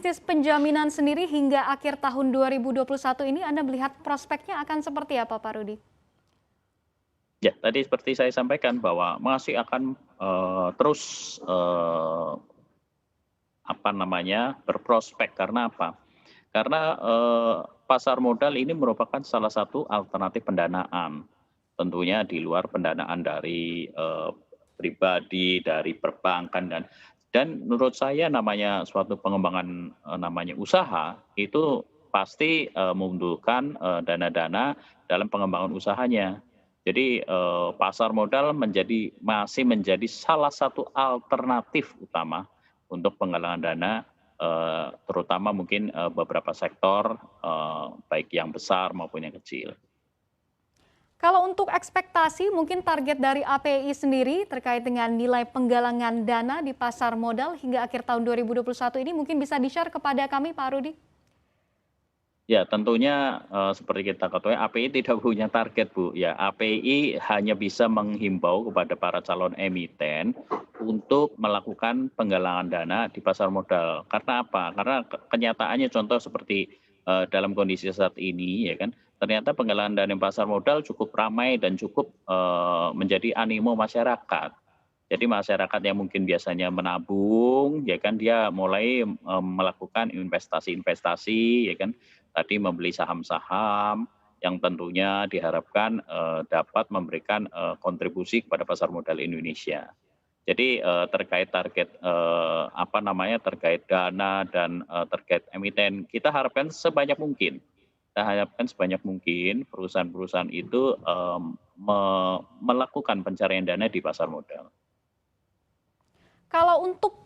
bisnis penjaminan sendiri hingga akhir tahun 2021 ini Anda melihat prospeknya akan seperti apa, Pak Rudi? Ya, tadi seperti saya sampaikan bahwa masih akan terus berprospek. Karena apa? Karena pasar modal ini merupakan salah satu alternatif pendanaan. Tentunya di luar pendanaan dari pribadi, dari perbankan dan menurut saya namanya suatu pengembangan namanya usaha itu pasti membutuhkan dana-dana dalam pengembangan usahanya. Jadi pasar modal masih menjadi salah satu alternatif utama untuk penggalangan dana, terutama mungkin beberapa sektor, baik yang besar maupun yang kecil. Kalau untuk ekspektasi mungkin target dari API sendiri terkait dengan nilai penggalangan dana di pasar modal hingga akhir tahun 2021 ini mungkin bisa di-share kepada kami, Pak Rudi? Ya, tentunya seperti kita ketahui API tidak punya target, Bu. Ya, API hanya bisa menghimbau kepada para calon emiten untuk melakukan penggalangan dana di pasar modal. Karena apa? Karena kenyataannya contoh seperti dalam kondisi saat ini, ya kan, ternyata penggalangan dana di pasar modal cukup ramai dan cukup menjadi animo masyarakat. Jadi masyarakat yang mungkin biasanya menabung, ya kan, dia mulai melakukan investasi-investasi, ya kan, tadi membeli saham-saham yang tentunya diharapkan dapat memberikan kontribusi kepada pasar modal Indonesia. Jadi terkait target terkait dana dan terkait emiten, kita harapkan sebanyak mungkin. Kita harapkan sebanyak mungkin perusahaan-perusahaan itu melakukan pencarian dana di pasar modal. Kalau untuk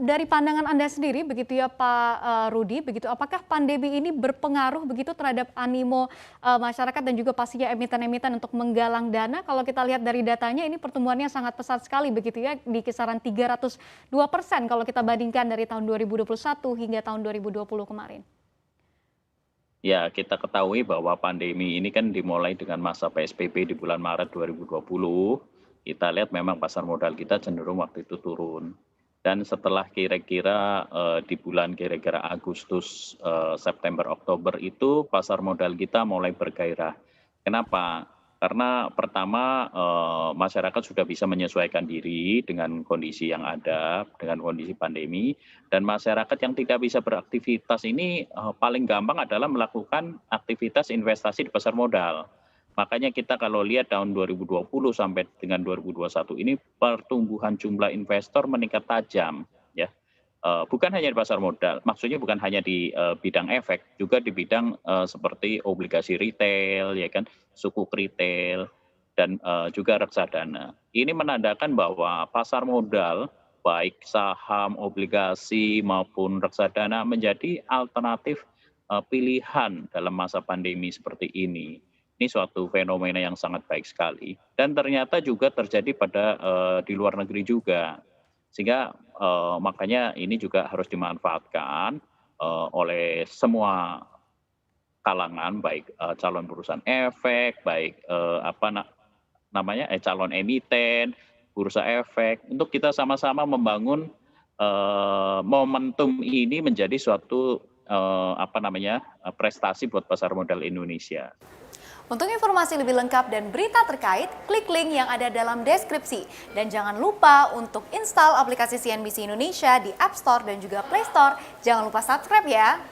dari pandangan Anda sendiri begitu ya Pak Rudi, begitu apakah pandemi ini berpengaruh begitu terhadap animo masyarakat dan juga pastinya emiten-emiten untuk menggalang dana? Kalau kita lihat dari datanya ini pertumbuhannya sangat pesat sekali begitu ya, di kisaran 302% kalau kita bandingkan dari tahun 2021 hingga tahun 2020 kemarin. Ya, kita ketahui bahwa pandemi ini kan dimulai dengan masa PSBB di bulan Maret 2020. Kita lihat memang pasar modal kita cenderung waktu itu turun. Dan setelah kira-kira di bulan kira-kira Agustus, September, Oktober itu pasar modal kita mulai bergairah. Kenapa? Karena pertama masyarakat sudah bisa menyesuaikan diri dengan kondisi yang ada, dengan kondisi pandemi, dan masyarakat yang tidak bisa beraktivitas ini paling gampang adalah melakukan aktivitas investasi di pasar modal. Makanya kita kalau lihat tahun 2020 sampai dengan 2021 ini pertumbuhan jumlah investor meningkat tajam, ya. Bukan hanya di pasar modal, maksudnya bukan hanya di bidang efek, juga di bidang seperti obligasi retail, ya kan, sukuk retail, dan juga reksadana. Ini menandakan bahwa pasar modal, baik saham, obligasi maupun reksadana menjadi alternatif pilihan dalam masa pandemi seperti ini. Ini suatu fenomena yang sangat baik sekali dan ternyata juga terjadi pada di luar negeri juga. Sehingga makanya ini juga harus dimanfaatkan oleh semua kalangan, baik calon perusahaan efek, baik calon emiten, bursa efek, untuk kita sama-sama membangun momentum ini menjadi suatu prestasi buat pasar modal Indonesia. Untuk informasi lebih lengkap dan berita terkait, klik link yang ada dalam deskripsi. Dan jangan lupa untuk install aplikasi CNBC Indonesia di App Store dan juga Play Store. Jangan lupa subscribe ya.